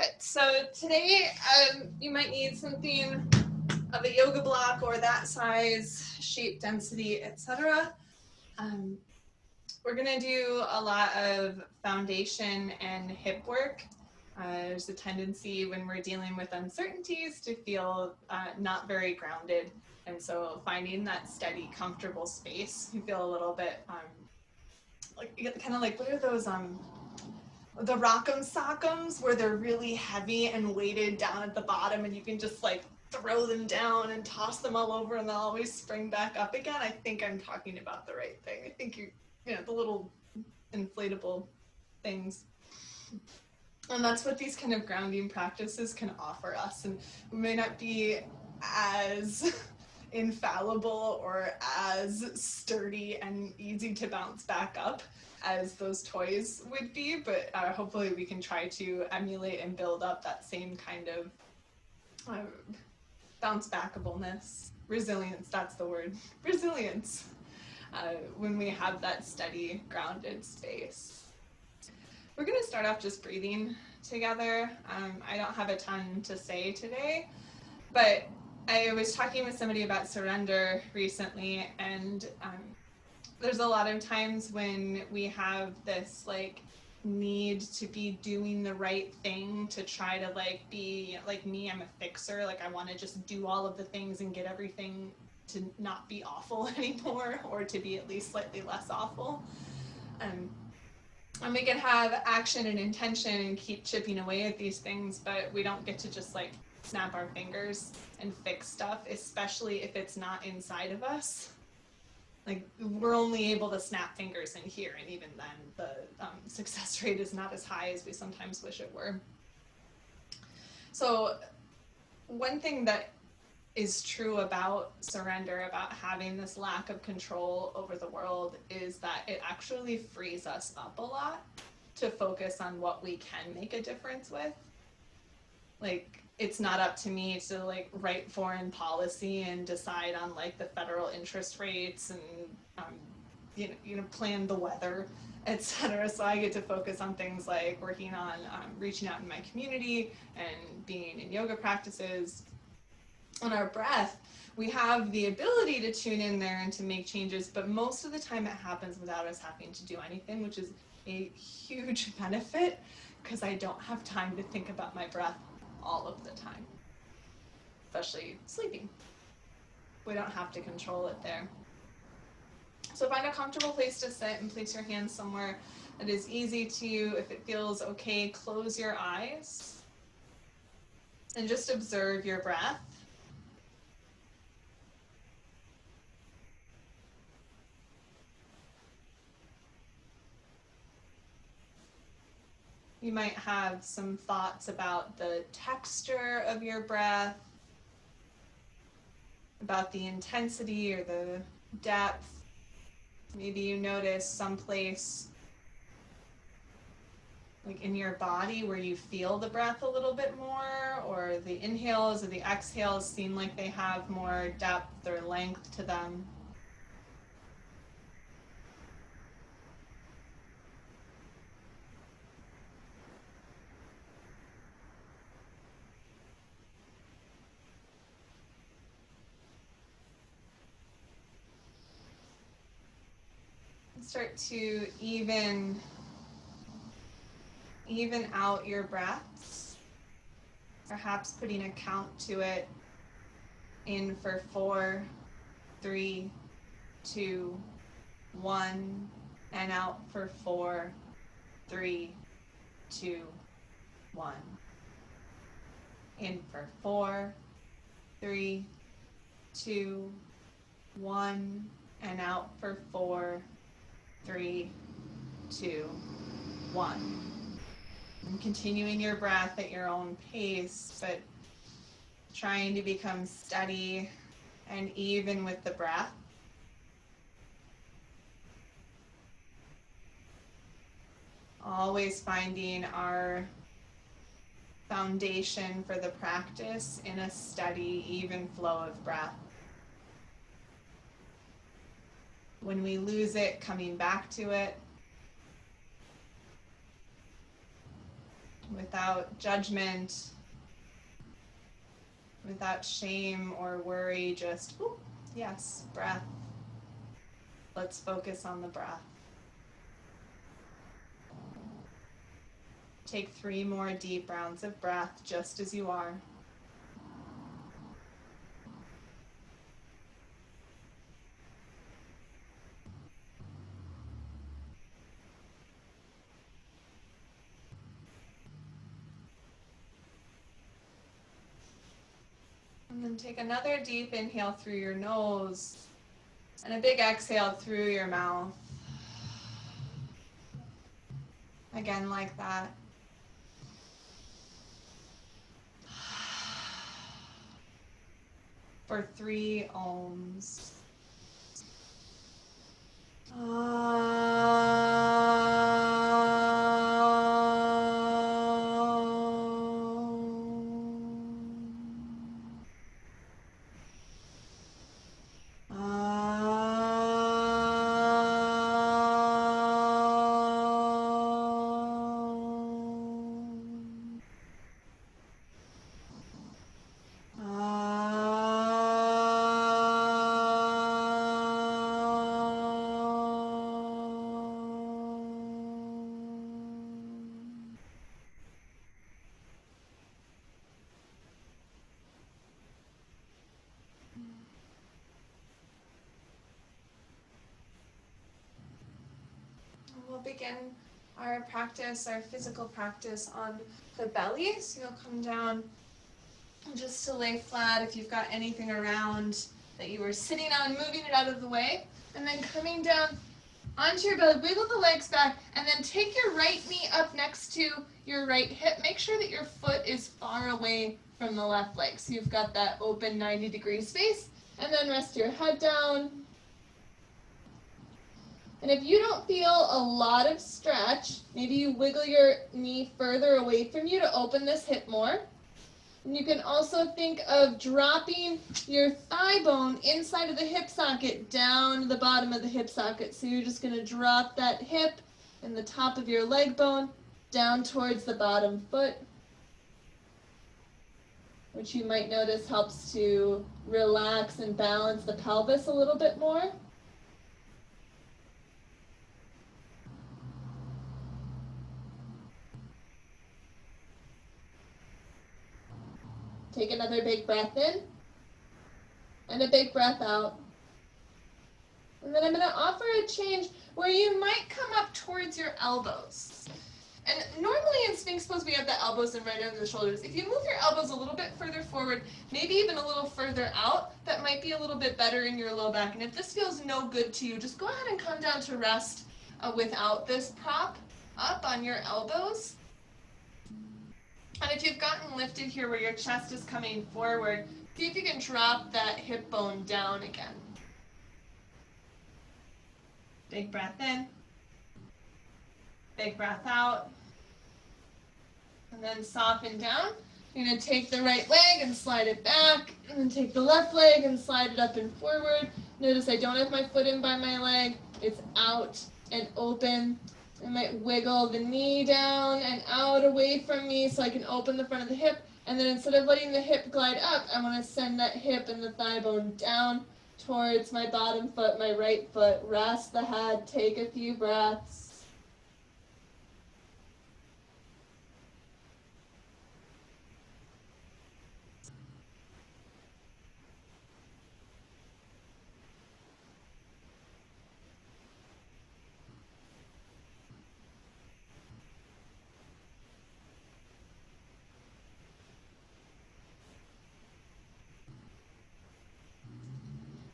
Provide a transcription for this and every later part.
Perfect. So today you might need something of a yoga block or that size, shape, density, etc. Um, we're going to do a lot of foundation and hip work. There's a tendency when we're dealing with uncertainties to feel not very grounded. And so finding that steady, comfortable space, you feel a little bit like kind of like, what are those the rock'em sock'ems where they're really heavy and weighted down at the bottom and you can just like throw them down and toss them all over and they'll always spring back up again. I think I'm talking about the right thing. I think the little inflatable things. And that's what these kind of grounding practices can offer us. And we may not be as infallible or as sturdy and easy to bounce back up as those toys would be, but hopefully we can try to emulate and build up that same kind of bounce backableness, resilience, that's the word, resilience, when we have that steady, grounded space. We're going to start off just breathing together. I don't have a ton to say today, but I was talking with somebody about surrender recently, and there's a lot of times when we have this like need to be doing the right thing to try to like be like me. I'm a fixer. Like I want to just do all of the things and get everything to not be awful anymore, or to be at least slightly less awful. And we can have action and intention and keep chipping away at these things, but we don't get to just like snap our fingers and fix stuff, especially if it's not inside of us. Like we're only able to snap fingers in here, and even then the success rate is not as high as we sometimes wish it were. So one thing that is true about surrender, about having this lack of control over the world, is that it actually frees us up a lot to focus on what we can make a difference with. Like it's not up to me to like write foreign policy and decide on like the federal interest rates and plan the weather, etc. So I get to focus on things like working on reaching out in my community and being in yoga practices. On our breath, we have the ability to tune in there and to make changes, but most of the time it happens without us having to do anything, which is a huge benefit because I don't have time to think about my breath all of the time, especially sleeping. We don't have to control it there. So find a comfortable place to sit and place your hands somewhere that is easy to you. If it feels okay, close your eyes and just observe your breath. You might have some thoughts about the texture of your breath, about the intensity or the depth. Maybe you notice someplace like in your body where you feel the breath a little bit more, or the inhales or the exhales seem like they have more depth or length to them. Start to even out your breaths, perhaps putting a count to it. In for 4, 3, 2, 1, and out for 4, 3, 2, 1. In for 4, 3, 2, 1, and out for 4, 3, 2, 1. And continuing your breath at your own pace, but trying to become steady and even with the breath. Always finding our foundation for the practice in a steady, even flow of breath. When we lose it, coming back to it. without judgment, without shame or worry, just, ooh, yes, breath. Let's focus on the breath. Take 3 more deep rounds of breath just as you are. And then take another deep inhale through your nose and a big exhale through your mouth. Again, like that. For 3 ohms. We'll begin our practice, our physical practice on the belly. So you'll come down just to lay flat if you've got anything around that you were sitting on, moving it out of the way. And then coming down onto your belly, wiggle the legs back, and then take your right knee up next to your right hip. Make sure that your foot is far away from the left leg. So you've got that open 90-degree space. And then rest your head down. And if you don't feel a lot of stretch, maybe you wiggle your knee further away from you to open this hip more. And you can also think of dropping your thigh bone inside of the hip socket down to the bottom of the hip socket. So you're just going to drop that hip and the top of your leg bone down towards the bottom foot, which you might notice helps to relax and balance the pelvis a little bit more. Take another big breath in and a big breath out. And then I'm going to offer a change where you might come up towards your elbows. And normally in Sphinx pose we have the elbows and right under the shoulders. If you move your elbows a little bit further forward, maybe even a little further out, that might be a little bit better in your low back. And if this feels no good to you, just go ahead and come down to rest without this prop up on your elbows. And if you've gotten lifted here where your chest is coming forward, see if you can drop that hip bone down again. Big breath in. Big breath out. And then soften down. You're going to take the right leg and slide it back. And then take the left leg and slide it up and forward. Notice I don't have my foot in by my leg. It's out and open. I might wiggle the knee down and out away from me so I can open the front of the hip. And then instead of letting the hip glide up, I want to send that hip and the thigh bone down towards my bottom foot, my right foot. Rest the head. Take a few breaths.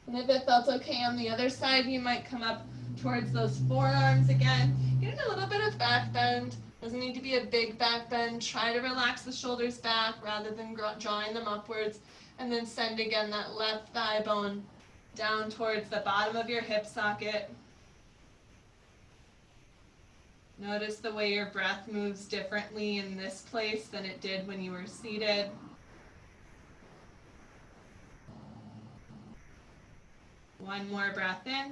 And if it felt okay on the other side, you might come up towards those forearms again. Get a little bit of back bend. Doesn't need to be a big back bend. Try to relax the shoulders back rather than drawing them upwards. And then send again that left thigh bone down towards the bottom of your hip socket. Notice the way your breath moves differently in this place than it did when you were seated. One more breath in.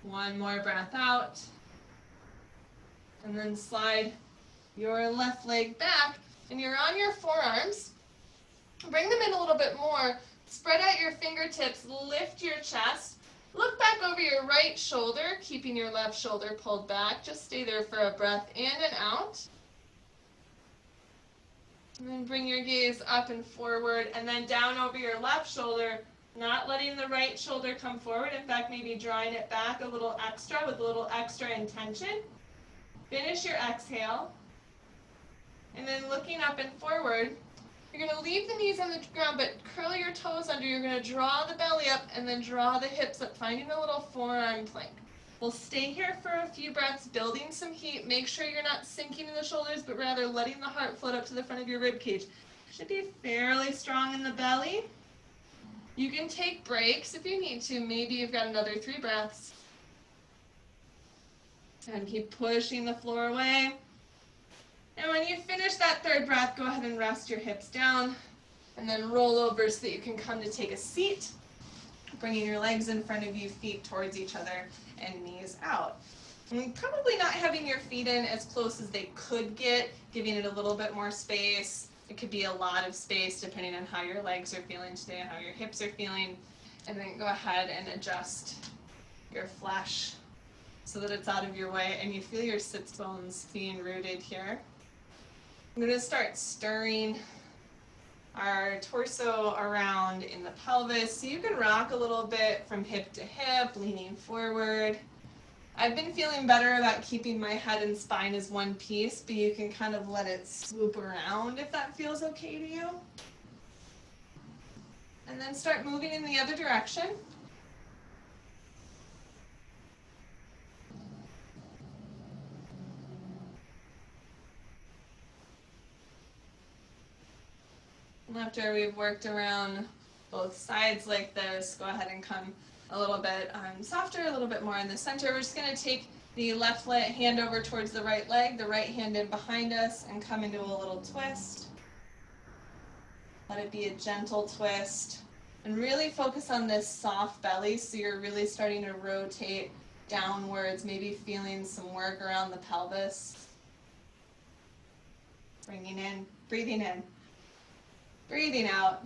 One more breath out. And then slide your left leg back, and you're on your forearms. Bring them in a little bit more. Spread out your fingertips, lift your chest. Look back over your right shoulder, keeping your left shoulder pulled back. Just stay there for a breath in and out. And then bring your gaze up and forward, and then down over your left shoulder, not letting the right shoulder come forward. In fact, maybe drawing it back a little extra with a little extra intention. Finish your exhale. And then looking up and forward, you're going to leave the knees on the ground, but curl your toes under. You're going to draw the belly up and then draw the hips up, finding a little forearm plank. We'll stay here for a few breaths, building some heat. Make sure you're not sinking in the shoulders, but rather letting the heart float up to the front of your rib cage. Should be fairly strong in the belly. You can take breaks if you need to. Maybe you've got another 3 breaths. And keep pushing the floor away. And when you finish that 3rd breath, go ahead and rest your hips down and then roll over so that you can come to take a seat, bringing your legs in front of you, feet towards each other, and knees out. And probably not having your feet in as close as they could get, giving it a little bit more space. It could be a lot of space depending on how your legs are feeling today and how your hips are feeling. And then go ahead and adjust your flesh so that it's out of your way and you feel your sits bones being rooted here. I'm going to start stirring our torso around in the pelvis. So you can rock a little bit from hip to hip, leaning forward. I've been feeling better about keeping my head and spine as one piece, but you can kind of let it swoop around if that feels okay to you. And then start moving in the other direction. And after we've worked around both sides like this, go ahead and come a little bit softer, a little bit more in the center. We're just going to take the left hand over towards the right leg, the right hand in behind us, and come into a little twist. Let it be a gentle twist. And really focus on this soft belly so you're really starting to rotate downwards, maybe feeling some work around the pelvis. Bringing in, breathing in. Breathing out.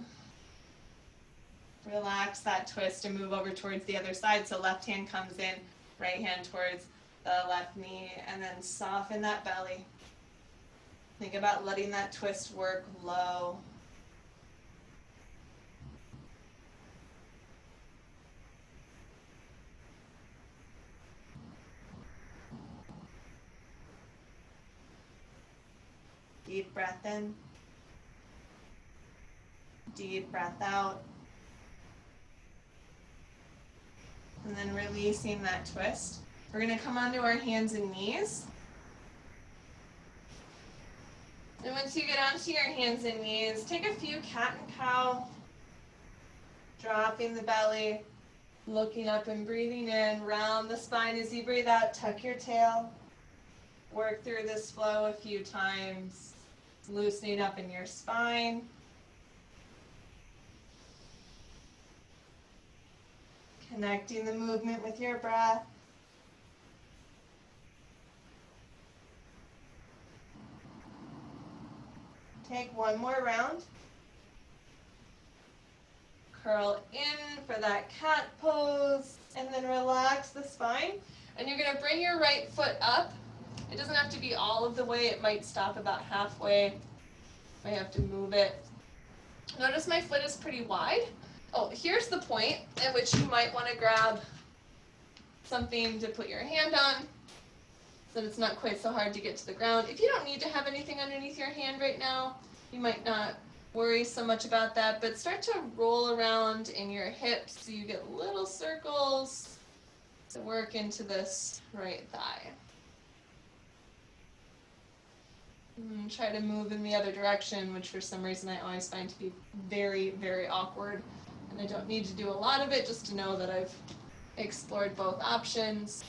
Relax that twist and move over towards the other side. So left hand comes in, right hand towards the left knee, and then soften that belly. Think about letting that twist work low. Deep breath in. Deep breath out. And then releasing that twist. We're going to come onto our hands and knees. And once you get onto your hands and knees, take a few cat and cow, dropping the belly, looking up and breathing in, round the spine as you breathe out, tuck your tail. Work through this flow a few times, loosening up in your spine. Connecting the movement with your breath. Take one more round. Curl in for that cat pose, and then relax the spine. And you're going to bring your right foot up. It doesn't have to be all of the way. It might stop about halfway. I have to move it. Notice my foot is pretty wide. Oh, here's the point at which you might want to grab something to put your hand on so that it's not quite so hard to get to the ground. If you don't need to have anything underneath your hand right now, you might not worry so much about that, but start to roll around in your hips so you get little circles to work into this right thigh. And try to move in the other direction, which for some reason I always find to be very, very awkward. And I don't need to do a lot of it just to know that I've explored both options.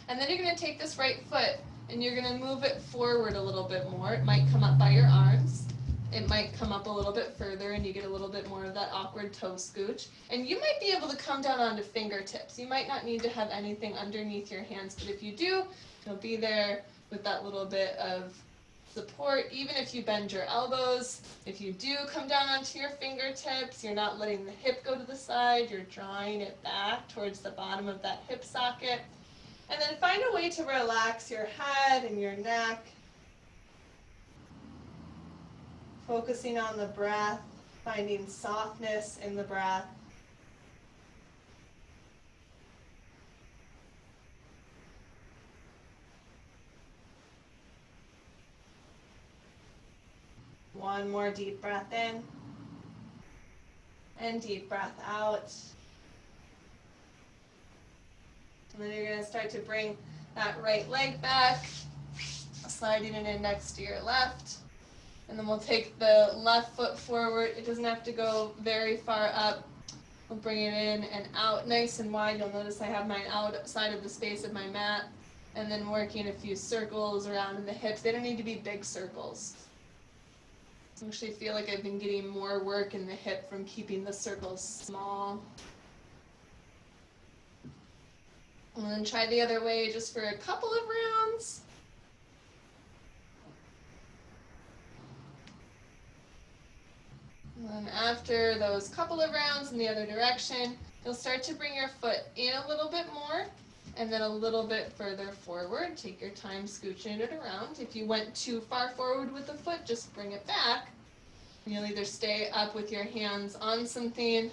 And then you're going to take this right foot and you're going to move it forward a little bit more. It might come up by your arms. It might come up a little bit further and you get a little bit more of that awkward toe scooch. And you might be able to come down onto fingertips. You might not need to have anything underneath your hands, but if you do, you'll be there with that little bit of support. Even if you bend your elbows, if you do come down onto your fingertips, you're not letting the hip go to the side, you're drawing it back towards the bottom of that hip socket. And then find a way to relax your head and your neck, focusing on the breath, finding softness in the breath. One more deep breath in and deep breath out. And then you're going to start to bring that right leg back, sliding it in next to your left. And then we'll take the left foot forward. It doesn't have to go very far up. We'll bring it in and out nice and wide. You'll notice I have mine outside of the space of my mat. And then working a few circles around in the hips. They don't need to be big circles. I actually feel like I've been getting more work in the hip from keeping the circles small. And then try the other way just for a couple of rounds. And then after those couple of rounds in the other direction, you'll start to bring your foot in a little bit more and then a little bit further forward. Take your time scooching it around. If you went too far forward with the foot, just bring it back. And you'll either stay up with your hands on something,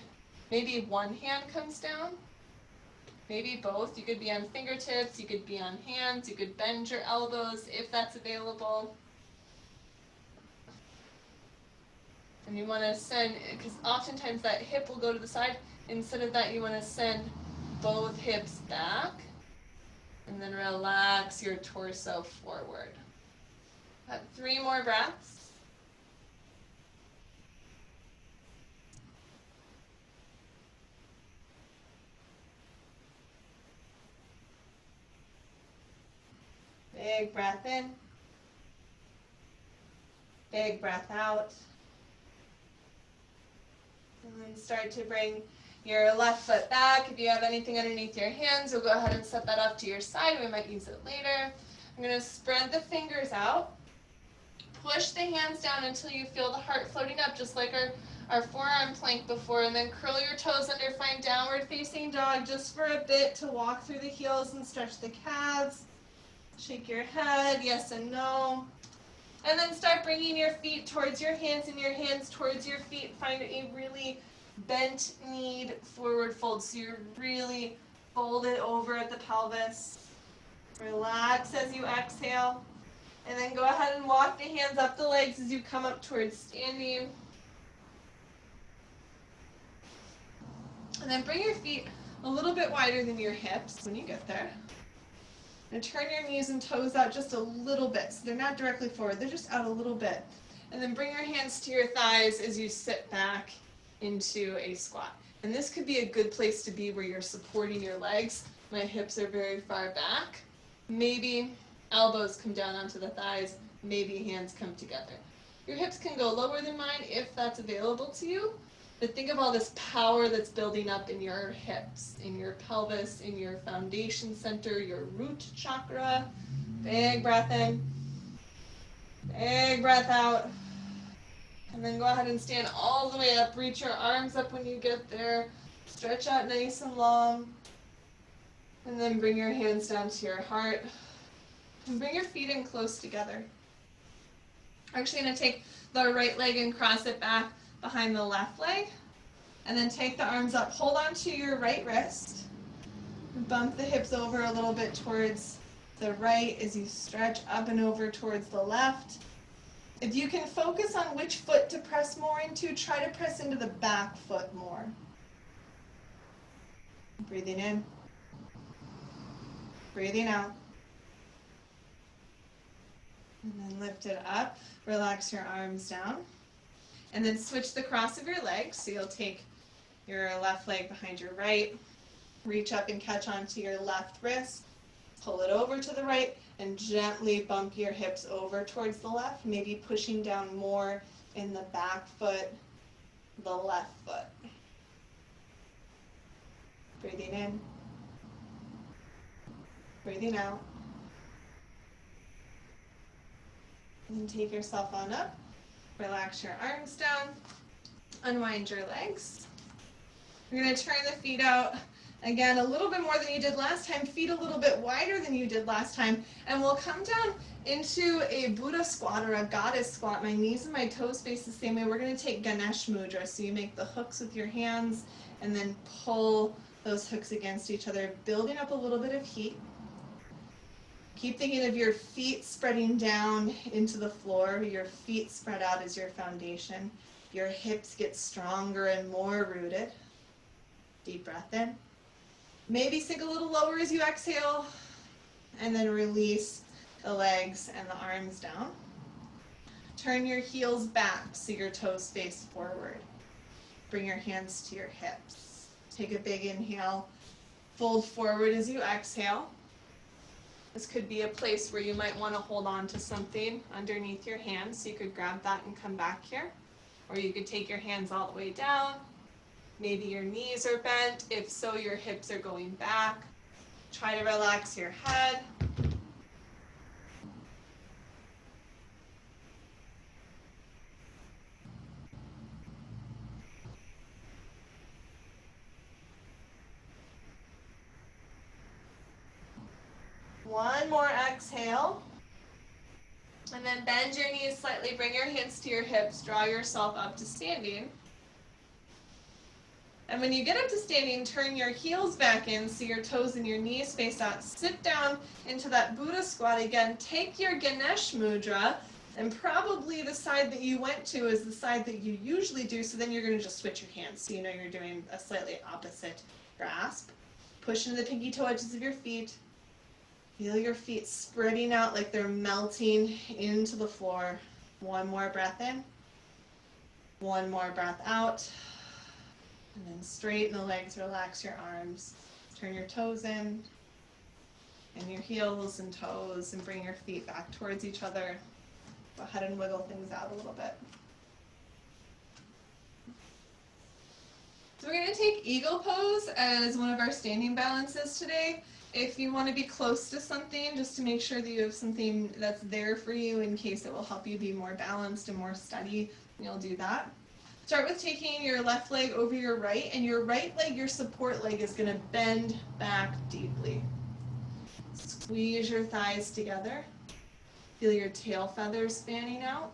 maybe one hand comes down, maybe both. You could be on fingertips, you could be on hands, you could bend your elbows if that's available. And you want to send, because oftentimes that hip will go to the side. Instead of that, you want to send both hips back and then relax your torso forward. Got 3 more breaths. Big breath in. Big breath out. And then start to bring your left foot back. If you have anything underneath your hands, you'll go ahead and set that off to your side. We might use it later. I'm going to spread the fingers out. Push the hands down until you feel the heart floating up, just like our forearm plank before. And then curl your toes under, find downward facing dog just for a bit to walk through the heels and stretch the calves. Shake your head, yes and no. And then start bringing your feet towards your hands and your hands towards your feet. Find a really bent kneed forward fold. So you're really folded over at the pelvis. Relax as you exhale. And then go ahead and walk the hands up the legs as you come up towards standing. And then bring your feet a little bit wider than your hips when you get there. And turn your knees and toes out just a little bit. So they're not directly forward, they're just out a little bit. And then bring your hands to your thighs as you sit back into a squat. And this could be a good place to be where you're supporting your legs. My hips are very far back. Maybe elbows come down onto the thighs, maybe hands come together. Your hips can go lower than mine if that's available to you. But think of all this power that's building up in your hips, in your pelvis, in your foundation center, your root chakra. Big breath in. Big breath out. And then go ahead and stand all the way up. Reach your arms up when you get there. Stretch out nice and long. And then bring your hands down to your heart. And bring your feet in close together. I'm actually going to take the right leg and cross it back behind the left leg, and then take the arms up. Hold on to your right wrist. Bump the hips over a little bit towards the right as you stretch up and over towards the left. If you can focus on which foot to press more into, try to press into the back foot more. Breathing in. Breathing out. And then lift it up. Relax your arms down. And then switch the cross of your legs. So you'll take your left leg behind your right, reach up and catch onto your left wrist, pull it over to the right, and gently bump your hips over towards the left, maybe pushing down more in the back foot, the left foot. Breathing in, breathing out. And then take yourself on up. Relax your arms down. Unwind your legs. You're going to turn the feet out. Again, a little bit more than you did last time. Feet a little bit wider than you did last time. And we'll come down into a Buddha squat or a goddess squat. My knees and my toes face the same way. We're going to take Ganesh Mudra. So you make the hooks with your hands and then pull those hooks against each other, building up a little bit of heat. Keep thinking of your feet spreading down into the floor. Your feet spread out as your foundation. Your hips get stronger and more rooted. Deep breath in. Maybe sink a little lower as you exhale, and then release the legs and the arms down. Turn your heels back so your toes face forward. Bring your hands to your hips. Take a big inhale. Fold forward as you exhale. This could be a place where you might want to hold on to something underneath your hands, so you could grab that and come back here. Or you could take your hands all the way down. Maybe your knees are bent. If so, your hips are going back. Try to relax your head. One more exhale. And then bend your knees slightly. Bring your hands to your hips. Draw yourself up to standing. And when you get up to standing, turn your heels back in so your toes and your knees face out. Sit down into that Buddha squat again. Take your Ganesh Mudra, and probably the side that you went to is the side that you usually do, so then you're going to just switch your hands so you know you're doing a slightly opposite grasp. Push into the pinky toe edges of your feet. Feel your feet spreading out like they're melting into the floor. One more breath in. One more breath out. And then straighten the legs, relax your arms. Turn your toes in and your heels and toes, and bring your feet back towards each other. Go ahead and wiggle things out a little bit. So we're going to take Eagle Pose as one of our standing balances today. If you want to be close to something, just to make sure that you have something that's there for you in case it will help you be more balanced and more steady, you'll do that. Start with taking your left leg over your right, and your right leg, your support leg, is going to bend back deeply. Squeeze your thighs together. Feel your tail feathers fanning out.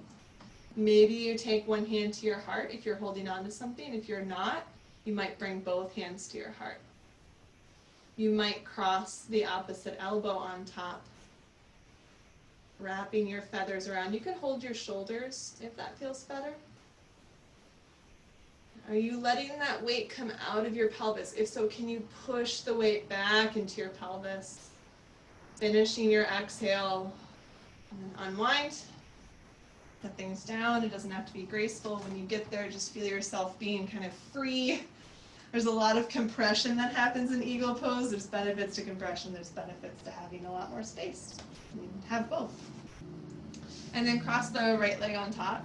Maybe you take one hand to your heart if you're holding on to something. If you're not, you might bring both hands to your heart. You might cross the opposite elbow on top, wrapping your feathers around. You can hold your shoulders if that feels better. Are you letting that weight come out of your pelvis? If so, can you push the weight back into your pelvis? Finishing your exhale, and then unwind. Set things down. It doesn't have to be graceful. When you get there, just feel yourself being kind of free. There's a lot of compression that happens in Eagle Pose. There's benefits to compression. There's benefits to having a lot more space. You can have both. And then cross the right leg on top.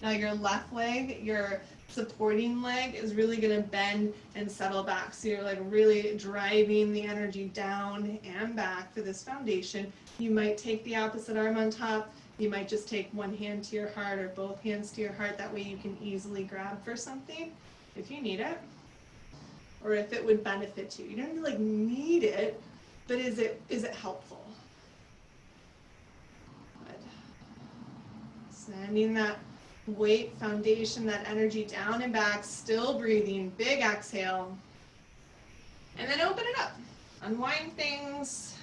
Now your left leg, your supporting leg, is really going to bend and settle back. So you're like really driving the energy down and back for this foundation. You might take the opposite arm on top. You might just take one hand to your heart or both hands to your heart. That way you can easily grab for something if you need it, or if it would benefit you. You don't like need it, but is it helpful? Good. Sending that weight, foundation, that energy down and back, still breathing. Big exhale. And then open it up. Unwind things.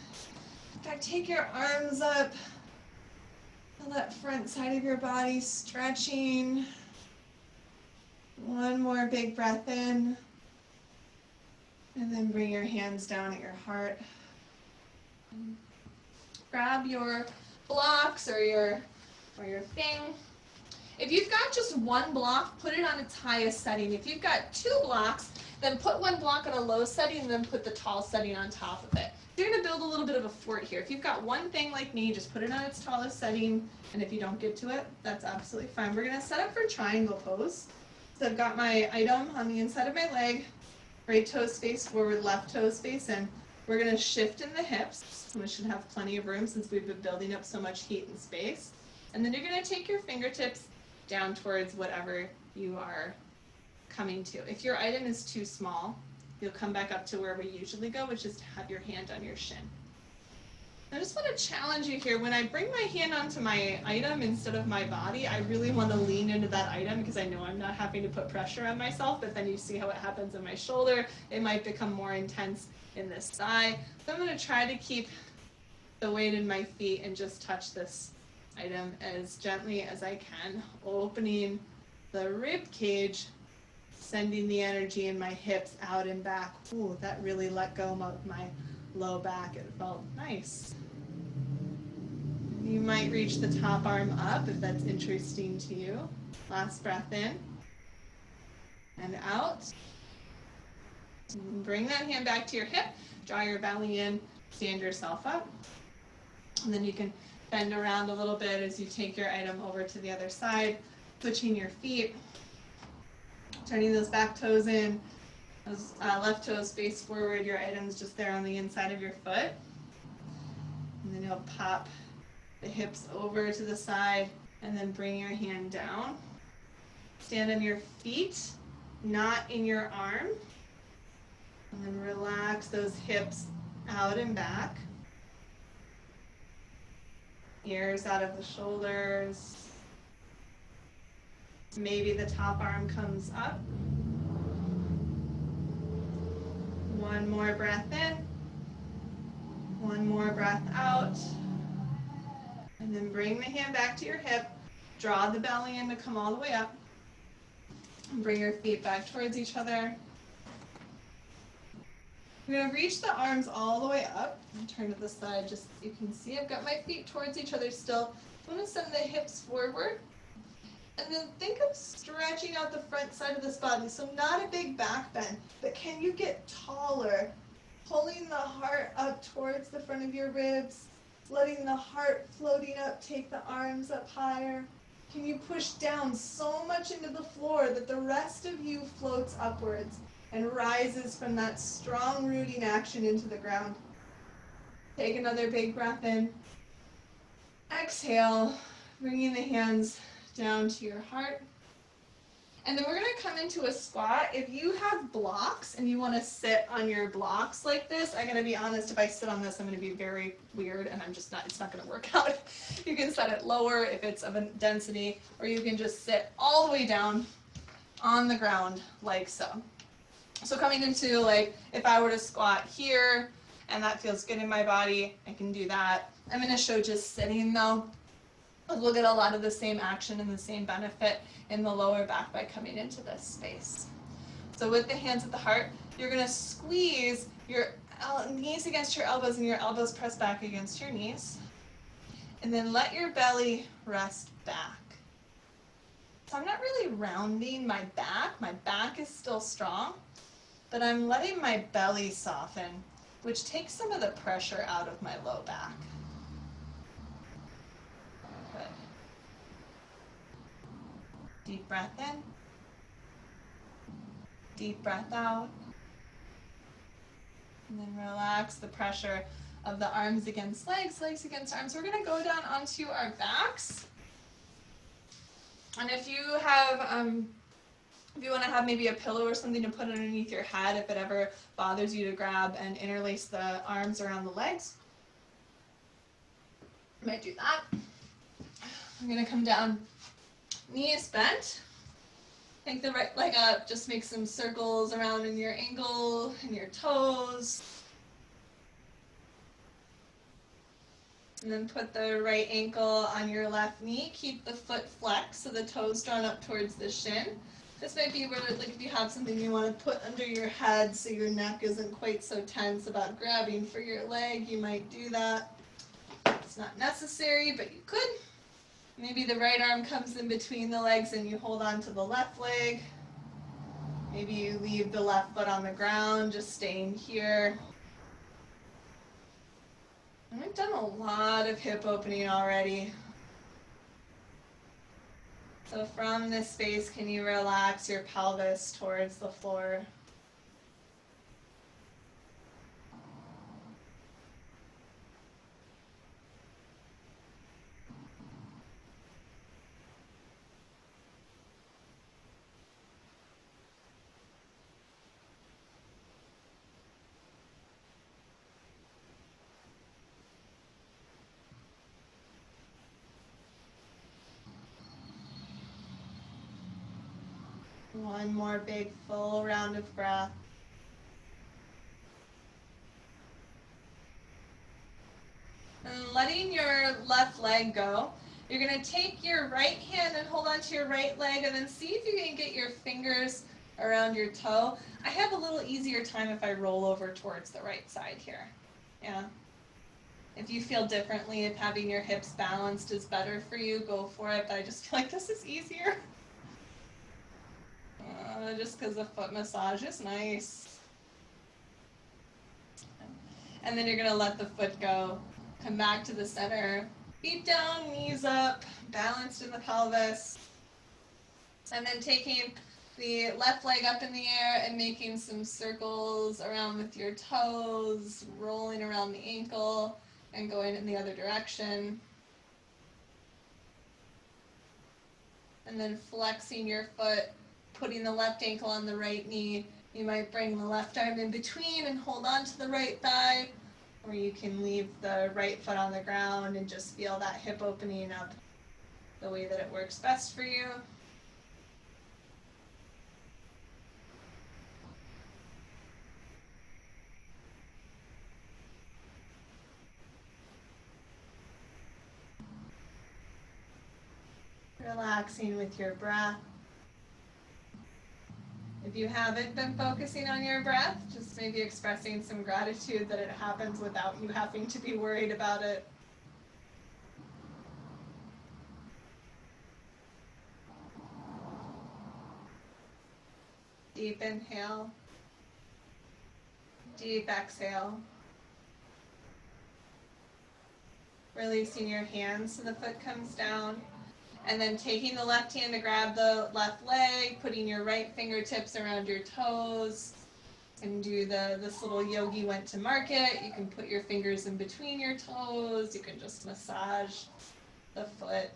In fact, take your arms up. Feel that front side of your body stretching. One more big breath in. And then bring your hands down at your heart. Grab your blocks or your thing. If you've got just one block, put it on its highest setting. If you've got two blocks, then put one block on a low setting and then put the tall setting on top of it. You're going to build a little bit of a fort here. If you've got one thing like me, just put it on its tallest setting, and if you don't get to it, that's absolutely fine. We're going to set up for triangle pose. So I've got my item on the inside of my leg, right toes face forward, left toes face in. We're going to shift in the hips, and we should have plenty of room since we've been building up so much heat and space. And then you're going to take your fingertips down towards whatever you are coming to. If your item is too small, you'll come back up to where we usually go, which is to have your hand on your shin. I just want to challenge you here. When I bring my hand onto my item instead of my body, I really want to lean into that item because I know I'm not having to put pressure on myself, but then you see how it happens in my shoulder. It might become more intense in this thigh. So I'm going to try to keep the weight in my feet and just touch this item as gently as I can, opening the rib cage, sending the energy in my hips out and back. Ooh, that really let go of my low back. It felt nice. You might reach the top arm up if that's interesting to you. Last breath in and out. Bring that hand back to your hip, draw your belly in, stand yourself up. And then you can bend around a little bit as you take your item over to the other side, pushing your feet, turning those back toes in, those left toes face forward, your item's just there on the inside of your foot. And then you'll pop the hips over to the side and then bring your hand down. Stand on your feet, not in your arm. And then relax those hips out and back. Ears out of the shoulders. Maybe the top arm comes up. One more breath in. One more breath out. And then bring the hand back to your hip. Draw the belly in to come all the way up. And bring your feet back towards each other. I'm going to reach the arms all the way up and turn to the side. Just so you can see I've got my feet towards each other still. I'm going to send the hips forward. And then think of stretching out the front side of this body. So not a big back bend, but can you get taller? Pulling the heart up towards the front of your ribs, letting the heart floating up, take the arms up higher. Can you push down so much into the floor that the rest of you floats upwards and rises from that strong rooting action into the ground? Take another big breath in. Exhale, bringing the hands down to your heart. And then we're going to come into a squat. If you have blocks and you want to sit on your blocks like this, I'm going to be honest, if I sit on this, I'm going to be very weird and it's not going to work out. You can set it lower if it's of a density, or you can just sit all the way down on the ground like so. So coming into, like, if I were to squat here and that feels good in my body, I can do that. I'm going to show just sitting though. We'll get a lot of the same action and the same benefit in the lower back by coming into this space. So with the hands at the heart, you're going to squeeze your knees against your elbows and your elbows press back against your knees. And then let your belly rest back. So I'm not really rounding my back. My back is still strong, but I'm letting my belly soften, which takes some of the pressure out of my low back. Good. Deep breath in. Deep breath out. And then relax the pressure of the arms against legs, legs against arms. We're going to go down onto our backs. And if you have, if you want to have maybe a pillow or something to put underneath your head, if it ever bothers you to grab and interlace the arms around the legs, you might do that. I'm going to come down, knees bent. Take the right leg up, just make some circles around in your ankle and your toes. And then put the right ankle on your left knee. Keep the foot flexed so the toes drawn up towards the shin. This might be where, like, if you have something you want to put under your head so your neck isn't quite so tense about grabbing for your leg, you might do that. It's not necessary, but you could. Maybe the right arm comes in between the legs and you hold on to the left leg. Maybe you leave the left foot on the ground, just staying here. And we've done a lot of hip opening already. So from this space, can you relax your pelvis towards the floor? One more big full round of breath. And letting your left leg go, you're going to take your right hand and hold onto your right leg and then see if you can get your fingers around your toe. I have a little easier time if I roll over towards the right side here. Yeah. If you feel differently, if having your hips balanced is better for you, go for it. But I just feel like this is easier. Just because the foot massage is nice. And then you're going to let the foot go. Come back to the center. Feet down, knees up, balanced in the pelvis. And then taking the left leg up in the air and making some circles around with your toes, rolling around the ankle and going in the other direction. And then flexing your foot, putting the left ankle on the right knee. You might bring the left arm in between and hold on to the right thigh, or you can leave the right foot on the ground and just feel that hip opening up the way that it works best for you. Relaxing with your breath. If you haven't been focusing on your breath, just maybe expressing some gratitude that it happens without you having to be worried about it. Deep inhale. Deep exhale. Releasing your hands so the foot comes down. And then taking the left hand to grab the left leg, putting your right fingertips around your toes. You can do this little yogi went to market. You can put your fingers in between your toes. You can just massage the foot.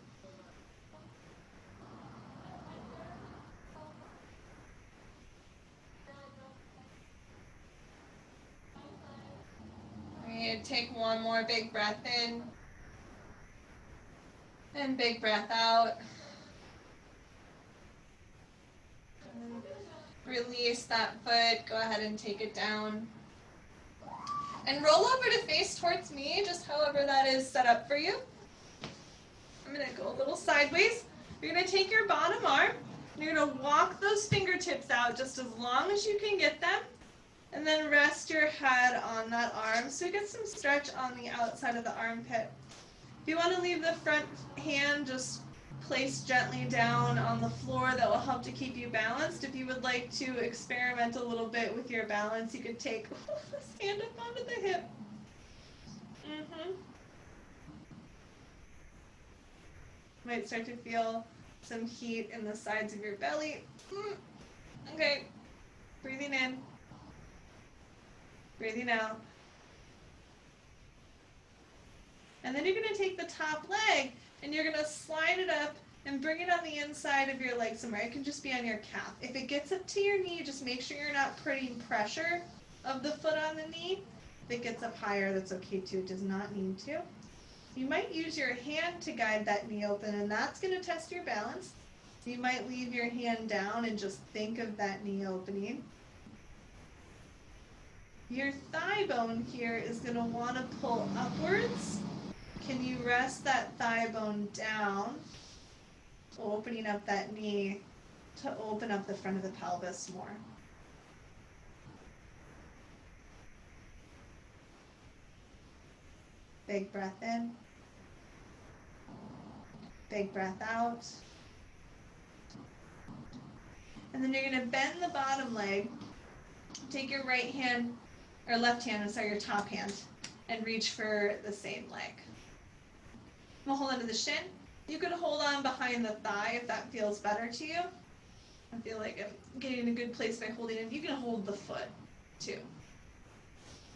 Alright, take one more big breath in. And big breath out. And release that foot. Go ahead and take it down. And roll over to face towards me, just however that is set up for you. I'm going to go a little sideways. You're going to take your bottom arm. And you're going to walk those fingertips out just as long as you can get them. And then rest your head on that arm so you get some stretch on the outside of the armpit. If you want to leave the front hand just placed gently down on the floor, that will help to keep you balanced. If you would like to experiment a little bit with your balance, you could take this hand up onto the hip. Might start to feel some heat in the sides of your belly. Okay, breathing in, breathing out. And then you're going to take the top leg and you're going to slide it up and bring it on the inside of your leg somewhere. It can just be on your calf. If it gets up to your knee, just make sure you're not putting pressure of the foot on the knee. If it gets up higher, that's okay too. It does not need to. You might use your hand to guide that knee open, and that's going to test your balance. You might leave your hand down and just think of that knee opening. Your thigh bone here is going to want to pull upwards. Can you rest that thigh bone down, opening up that knee to open up the front of the pelvis more? Big breath in. Big breath out. And then you're going to bend the bottom leg. Take your right hand, or left hand, I'm sorry, your top hand, and reach for the same leg. We'll hold onto the shin. You could hold on behind the thigh if that feels better to you. I feel like I'm getting in a good place by holding it. You can hold the foot too.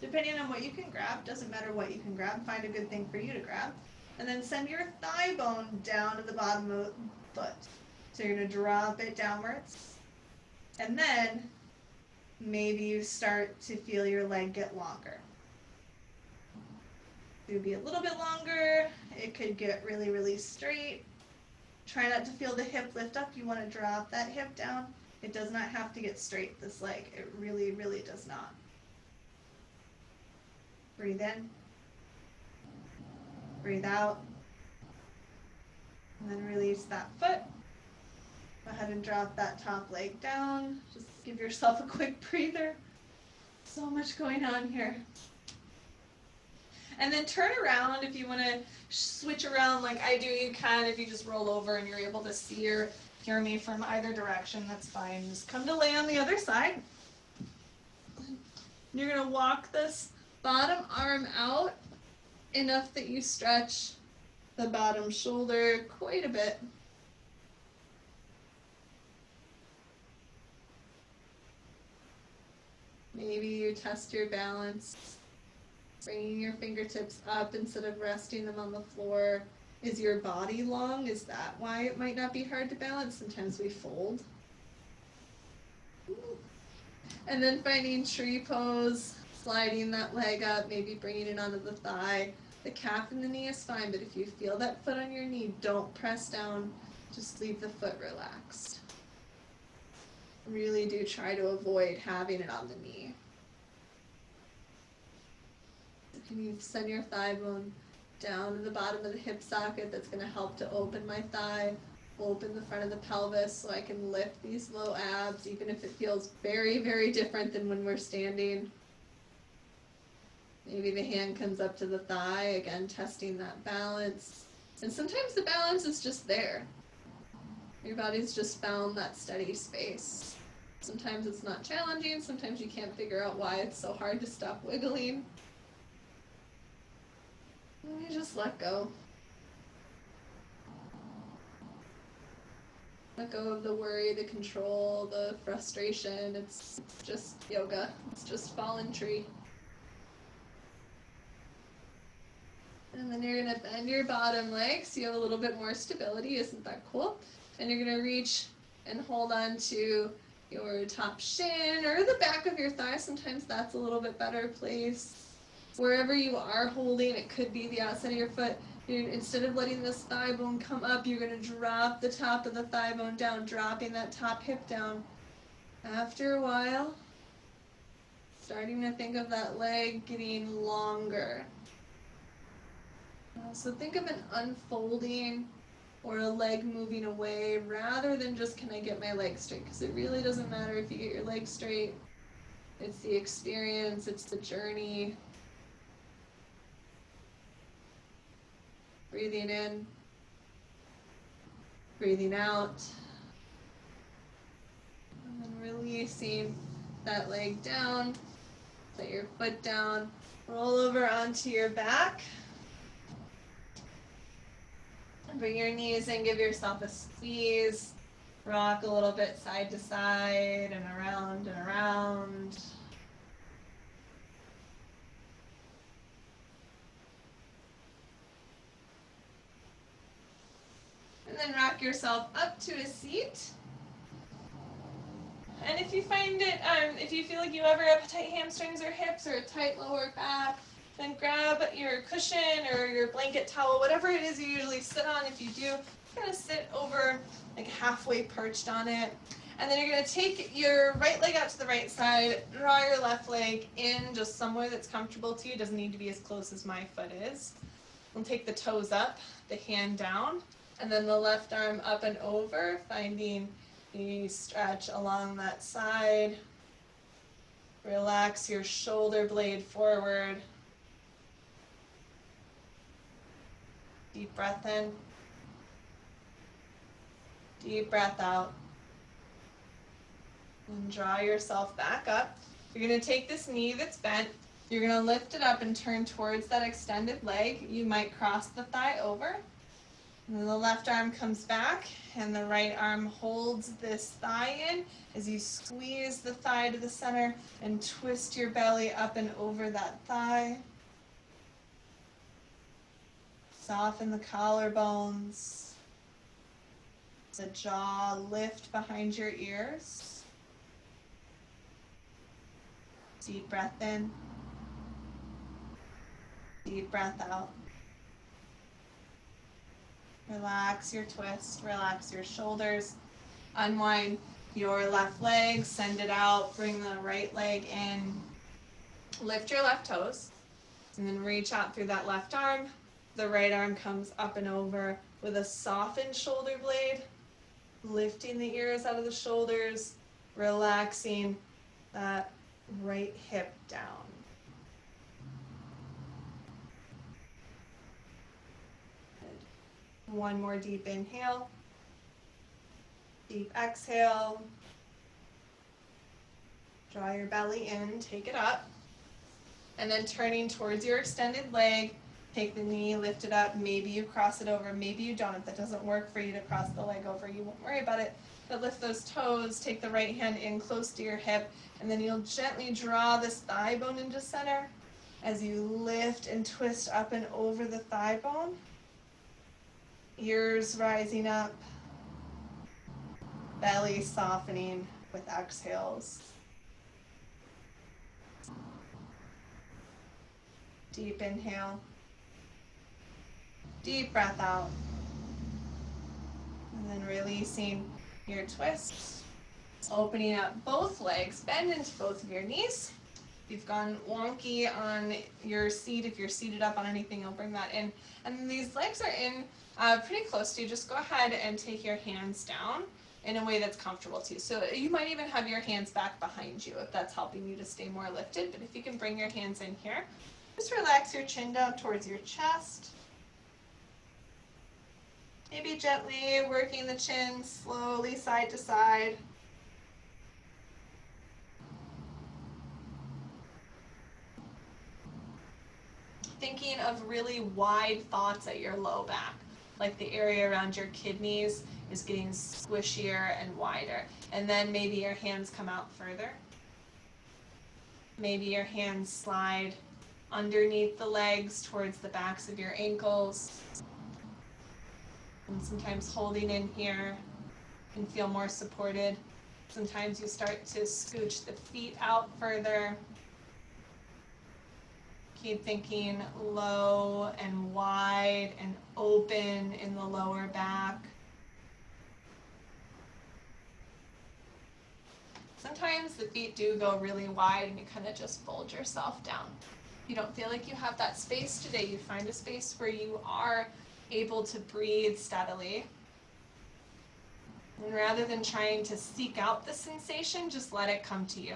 Depending on what you can grab, doesn't matter what you can grab, find a good thing for you to grab. And then send your thigh bone down to the bottom of the foot. So you're going to drop it downwards. And then maybe you start to feel your leg get longer. It would be a little bit longer. It could get really, really straight. Try not to feel the hip lift up. You want to drop that hip down. It does not have to get straight, this leg. It really, really does not. Breathe in. Breathe out. And then release that foot. Go ahead and drop that top leg down. Just give yourself a quick breather. So much going on here. And then turn around. If you want to switch around like I do, you can. If you just roll over and you're able to see or hear me from either direction, that's fine. Just come to lay on the other side. You're going to walk this bottom arm out enough that you stretch the bottom shoulder quite a bit. Maybe you test your balance, bringing your fingertips up instead of resting them on the floor. Is your body long? Is that why it might not be hard to balance? Sometimes we fold. And then finding tree pose, sliding that leg up, maybe bringing it onto the thigh. The calf and the knee is fine, but if you feel that foot on your knee, don't press down. Just leave the foot relaxed. Really do try to avoid having it on the knee. Can you send your thigh bone down to the bottom of the hip socket? That's going to help to open my thigh, open the front of the pelvis so I can lift these low abs, even if it feels very, very different than when we're standing. Maybe the hand comes up to the thigh, again, testing that balance. And sometimes the balance is just there. Your body's just found that steady space. Sometimes it's not challenging, sometimes you can't figure out why it's so hard to stop wiggling. And you just let go. Let go of the worry, the control, the frustration. It's just yoga. It's just fallen tree. And then you're going to bend your bottom leg so you have a little bit more stability. Isn't that cool? And you're going to reach and hold on to your top shin or the back of your thigh. Sometimes that's a little bit better place. Wherever you are holding, it could be the outside of your foot. Instead of letting this thigh bone come up, you're going to drop the top of the thigh bone down, dropping that top hip down. After a while, starting to think of that leg getting longer. So think of an unfolding or a leg moving away rather than just, can I get my leg straight? Because it really doesn't matter if you get your leg straight. It's the experience, it's the journey. Breathing in, breathing out, and then releasing that leg down. Set your foot down, roll over onto your back. Bring your knees in, give yourself a squeeze. Rock a little bit side to side and around and around. And then rock yourself up to a seat. And if you find it, if you feel like you ever have tight hamstrings or hips or a tight lower back, then grab your cushion or your blanket towel, whatever it is you usually sit on. If you do, you're going to sit over like halfway perched on it. And then you're going to take your right leg out to the right side, draw your left leg in just somewhere that's comfortable to you. It doesn't need to be as close as my foot is. And take the toes up, the hand down, and then the left arm up and over, finding the stretch along that side. Relax your shoulder blade forward. Deep breath in. Deep breath out. And draw yourself back up. You're going to take this knee that's bent. You're going to lift it up and turn towards that extended leg. You might cross the thigh over. And then the left arm comes back and the right arm holds this thigh in as you squeeze the thigh to the center and twist your belly up and over that thigh. Soften the collarbones. The jaw lift behind your ears. Deep breath in. Deep breath out. Relax your twist, relax your shoulders. Unwind your left leg, send it out, bring the right leg in, lift your left toes, and then reach out through that left arm. The right arm comes up and over with a softened shoulder blade, lifting the ears out of the shoulders, relaxing that right hip down. Good. One more deep inhale, deep exhale. Draw your belly in, take it up, and then turning towards your extended leg, take the knee, lift it up. Maybe you cross it over, maybe you don't. If that doesn't work for you to cross the leg over, you won't worry about it. But lift those toes, take the right hand in close to your hip, and then you'll gently draw this thigh bone into center as you lift and twist up and over the thigh bone. Ears rising up, belly softening with exhales. Deep inhale. Deep breath out. And then releasing your twist. Opening up both legs. Bend into both of your knees. If you've gone wonky on your seat, if you're seated up on anything, you'll bring that in. And these legs are in pretty close to you. Just go ahead and take your hands down in a way that's comfortable to you. So you might even have your hands back behind you if that's helping you to stay more lifted. But if you can bring your hands in here, just relax your chin down towards your chest. Maybe gently working the chin slowly side to side. Thinking of really wide thoughts at your low back, like the area around your kidneys is getting squishier and wider. And then maybe your hands come out further. Maybe your hands slide underneath the legs towards the backs of your ankles. And sometimes holding in here can feel more supported. Sometimes you start to scooch the feet out further. Keep thinking low and wide and open in the lower back. Sometimes the feet do go really wide and you kind of just fold yourself down. If you don't feel like you have that space today, you find a space where you are able to breathe steadily. And rather than trying to seek out the sensation, just let it come to you.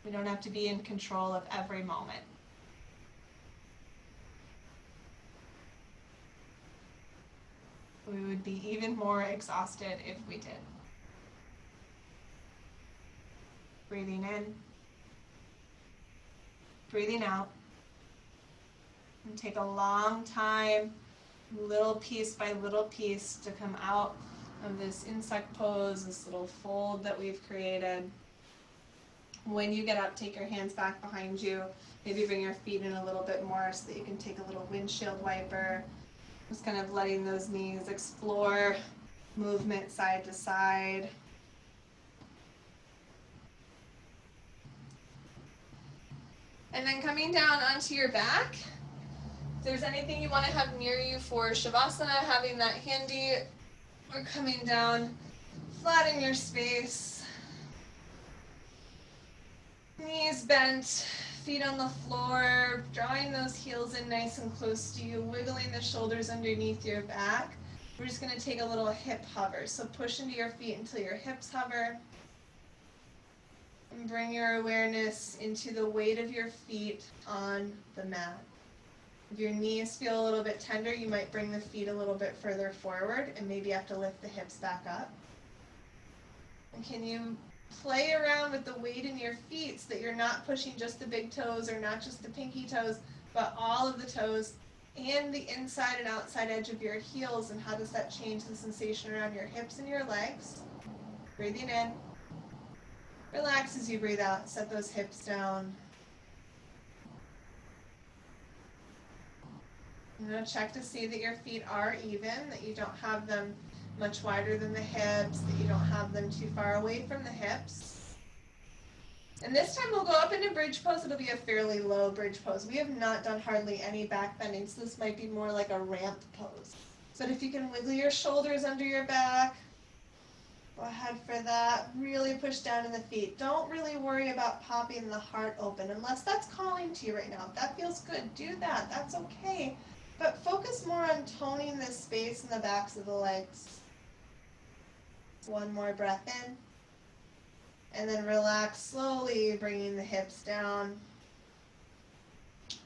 We don't have to be in control of every moment. We would be even more exhausted if we did. Breathing in, breathing out. And take a long time, little piece by little piece, to come out of this insect pose, this little fold that we've created. When you get up, take your hands back behind you. Maybe bring your feet in a little bit more so that you can take a little windshield wiper. Just kind of letting those knees explore movement side to side. And then coming down onto your back. If there's anything you want to have near you for Shavasana, having that handy. We're coming down flat in your space. Knees bent, feet on the floor, drawing those heels in nice and close to you, wiggling the shoulders underneath your back. We're just going to take a little hip hover. So push into your feet until your hips hover. And bring your awareness into the weight of your feet on the mat. If your knees feel a little bit tender, you might bring the feet a little bit further forward and maybe have to lift the hips back up. And can you play around with the weight in your feet so that you're not pushing just the big toes or not just the pinky toes, but all of the toes and the inside and outside edge of your heels, and how does that change the sensation around your hips and your legs? Breathing in. Relax as you breathe out. Set those hips down. I'm going to check to see that your feet are even, that you don't have them much wider than the hips, that you don't have them too far away from the hips. And this time we'll go up into bridge pose. It'll be a fairly low bridge pose. We have not done hardly any back bending, so this might be more like a ramp pose. But if you can wiggle your shoulders under your back, Go ahead for that. Really push down in the feet. Don't really worry about popping the heart open unless that's calling to you right now. If that feels good, do that. That's okay. But focus more on toning this space in the backs of the legs. One more breath in. And then relax slowly, bringing the hips down.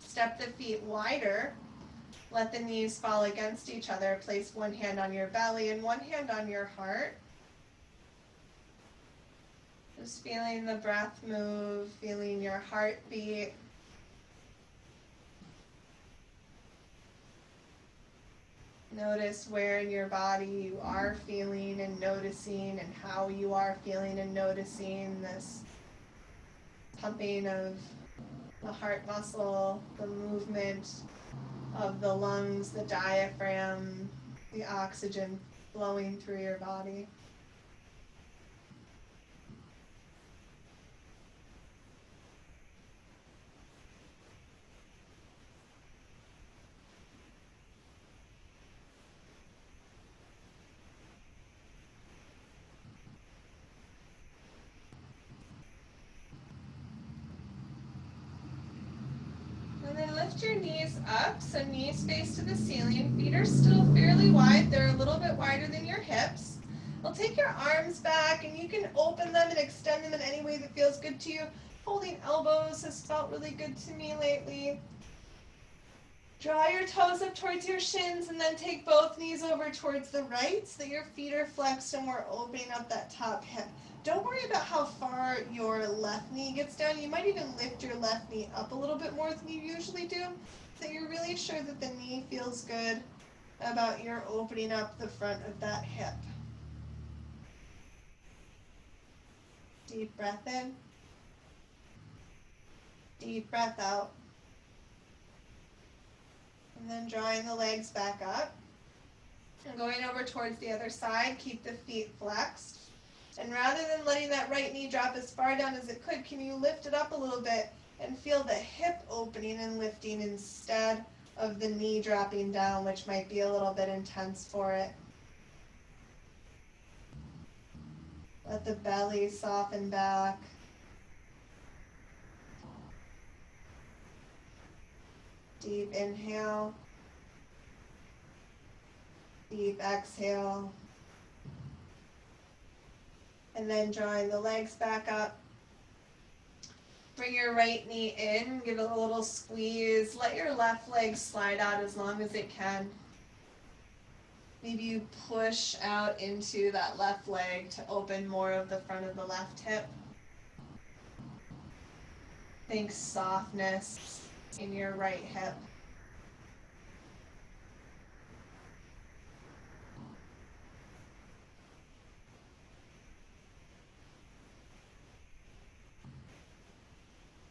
Step the feet wider. Let the knees fall against each other. Place one hand on your belly and one hand on your heart. Just feeling the breath move, feeling your heartbeat. Notice where in your body you are feeling and noticing, and how you are feeling and noticing this pumping of the heart muscle, the movement of the lungs, the diaphragm, the oxygen flowing through your body. And then lift your knees up, so knees face to the ceiling. Feet are still fairly wide. They're a little bit wider than your hips. Well, take your arms back, and you can open them and extend them in any way that feels good to you. Holding elbows has felt really good to me lately. Draw your toes up towards your shins, and then take both knees over towards the right so that your feet are flexed and we're opening up that top hip. Don't worry about how far your left knee gets down. You might even lift your left knee up a little bit more than you usually do, so you're really sure that the knee feels good about your opening up the front of that hip. Deep breath in. Deep breath out. And then drawing the legs back up. And going over towards the other side, keep the feet flexed. And rather than letting that right knee drop as far down as it could, can you lift it up a little bit and feel the hip opening and lifting instead of the knee dropping down, which might be a little bit intense for it. Let the belly soften back. Deep inhale. Deep exhale. And then drawing the legs back up. Bring your right knee in, give it a little squeeze. Let your left leg slide out as long as it can. Maybe you push out into that left leg to open more of the front of the left hip. Think softness in your right hip.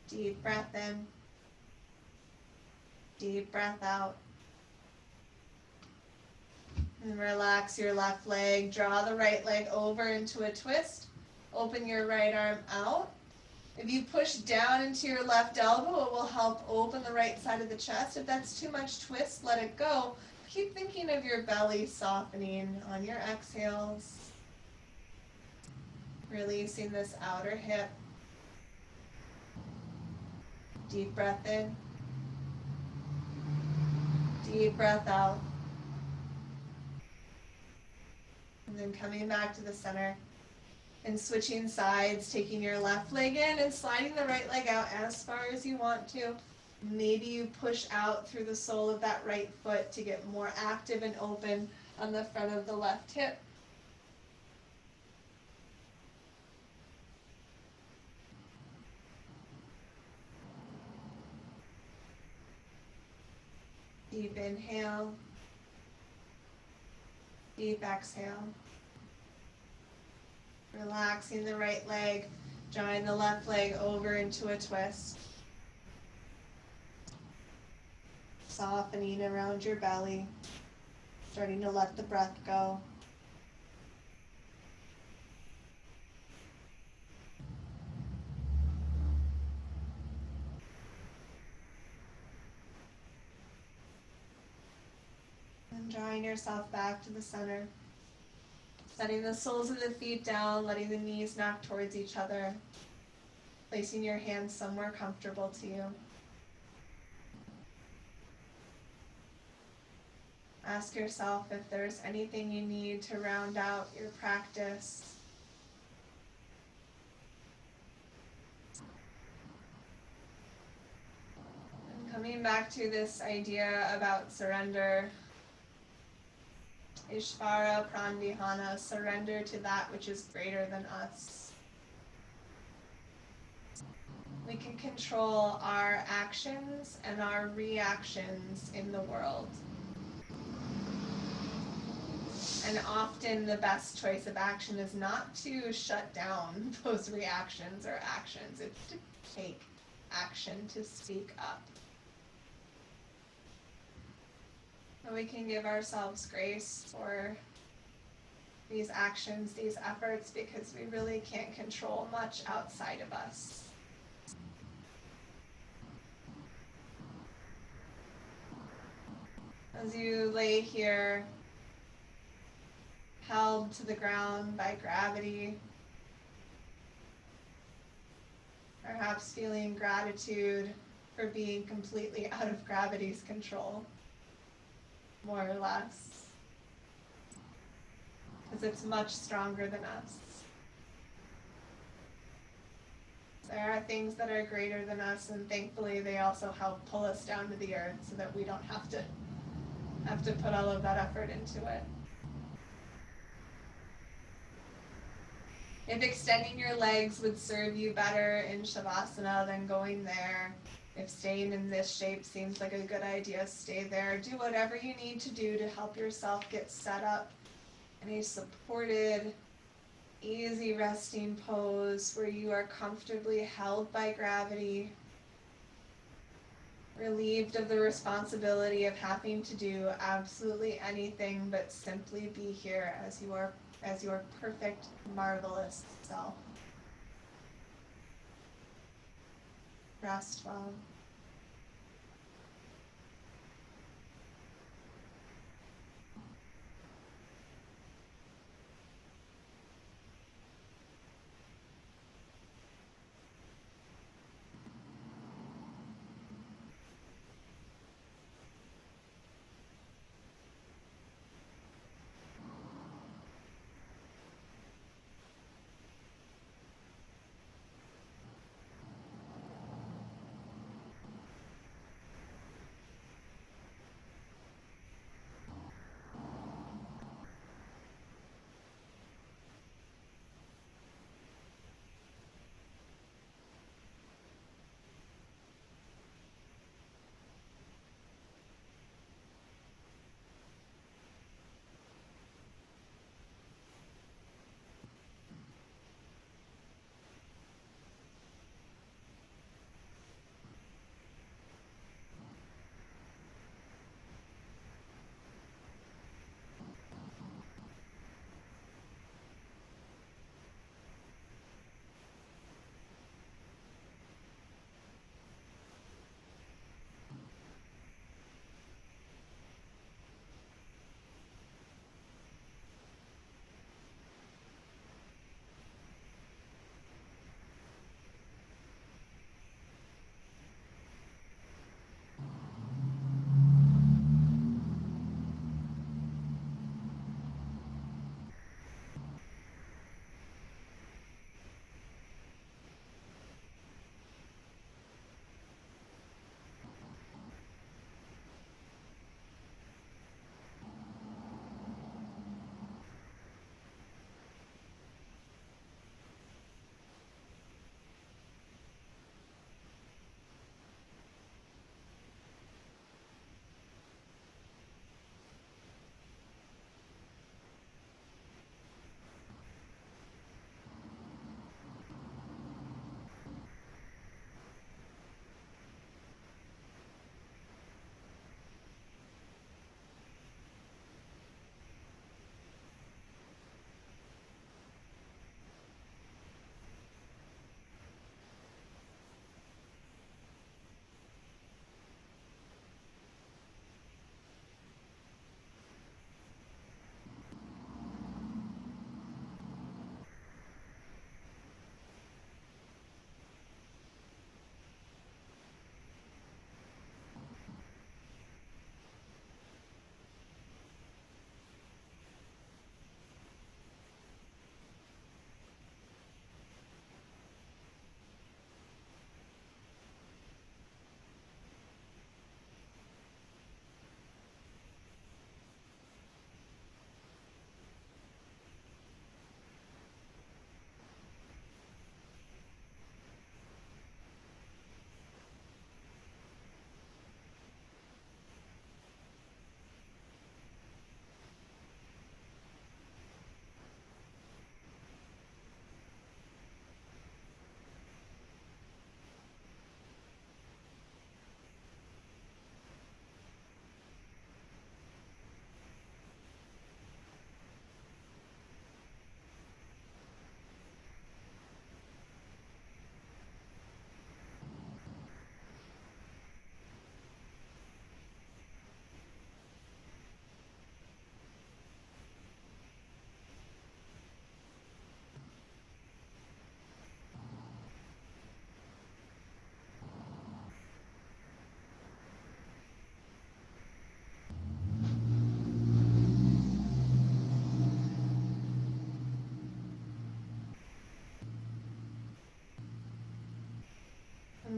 Deep breath in. Deep breath out. And relax your left leg. Draw the right leg over into a twist. Open your right arm out. If you push down into your left elbow, it will help open the right side of the chest. If that's too much twist, let it go. Keep thinking of your belly softening on your exhales. Releasing this outer hip. Deep breath in. Deep breath out. And then coming back to the center and switching sides, taking your left leg in and sliding the right leg out as far as you want to. Maybe you push out through the sole of that right foot to get more active and open on the front of the left hip. Deep inhale. Deep exhale. Relaxing the right leg, drawing the left leg over into a twist. Softening around your belly, starting to let the breath go. And drawing yourself back to the center. Setting the soles of the feet down, letting the knees knock towards each other. Placing your hands somewhere comfortable to you. Ask yourself if there's anything you need to round out your practice. And coming back to this idea about surrender, Ishvara Prandihana, surrender to that which is greater than us. We can control our actions and our reactions in the world. And often the best choice of action is not to shut down those reactions or actions. It's to take action, to speak up. So we can give ourselves grace for these actions, these efforts, because we really can't control much outside of us. As you lay here, held to the ground by gravity, perhaps feeling gratitude for being completely out of gravity's control, more or less, because it's much stronger than us. There are things that are greater than us, and thankfully they also help pull us down to the earth so that we don't have to put all of that effort into it. If extending your legs would serve you better in Shavasana than going there, if staying in this shape seems like a good idea, stay there. Do whatever you need to do to help yourself get set up in a supported, easy resting pose where you are comfortably held by gravity, relieved of the responsibility of having to do absolutely anything but simply be here as your perfect, marvelous self. Rest well.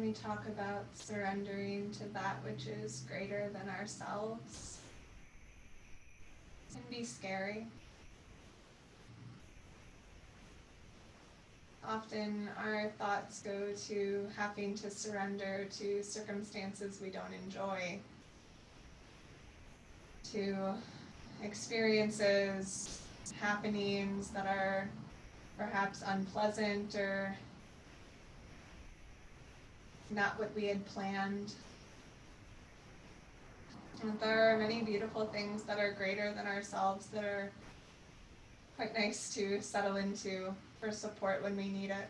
we talk about surrendering to that which is greater than ourselves, it can be scary. Often our thoughts go to having to surrender to circumstances we don't enjoy, to experiences, happenings that are perhaps unpleasant or not what we had planned. And there are many beautiful things that are greater than ourselves that are quite nice to settle into for support when we need it.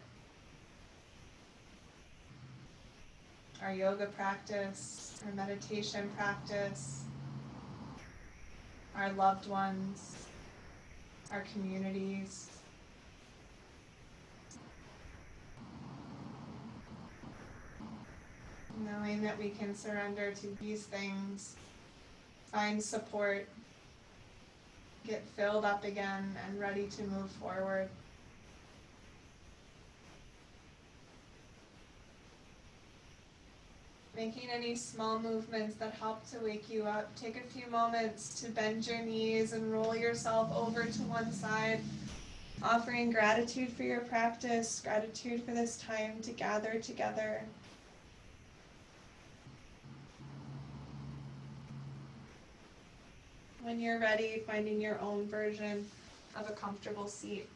Our yoga practice, our meditation practice, our loved ones, our communities. Knowing that we can surrender to these things, find support, get filled up again and ready to move forward. Making any small movements that help to wake you up. Take a few moments to bend your knees and roll yourself over to one side. Offering gratitude for your practice, gratitude for this time to gather together. When you're ready, finding your own version of a comfortable seat.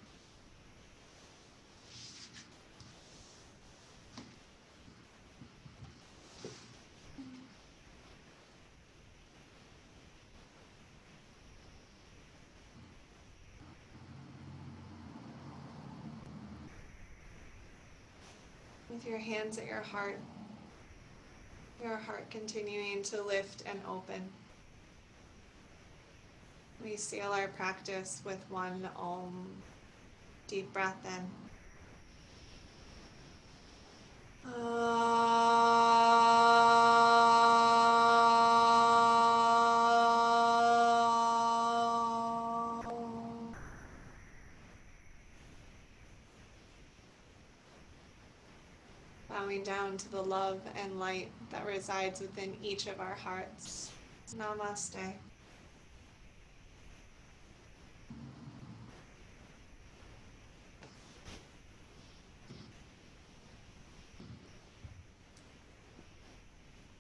With your hands at your heart continuing to lift and open. We seal our practice with one Om. Deep breath in. Bowing down to the love and light that resides within each of our hearts. Namaste.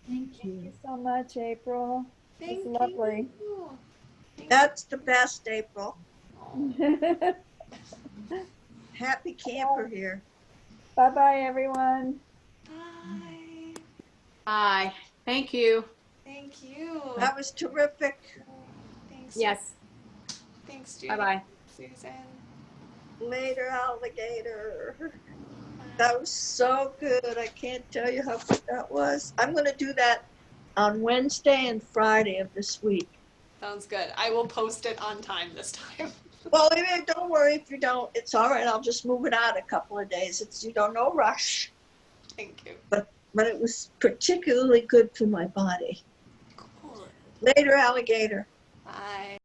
Thank you so much, April. Thank It's lovely. you. That's the best, April. Happy camper here. Bye-bye, everyone. Bye. Bye. Thank you. Thank you. That was terrific. Thanks. Yes. Thanks, Judy. Bye-bye. Susan. Later, alligator. That was so good. I can't tell you how good that was. I'm going to do that on Wednesday and Friday of this week. Sounds good. I will post it on time this time. Well, don't worry if you don't. It's all right. I'll just move it out a couple of days. No rush. Thank you. But it was particularly good for my body. Cool. Later, alligator. Bye.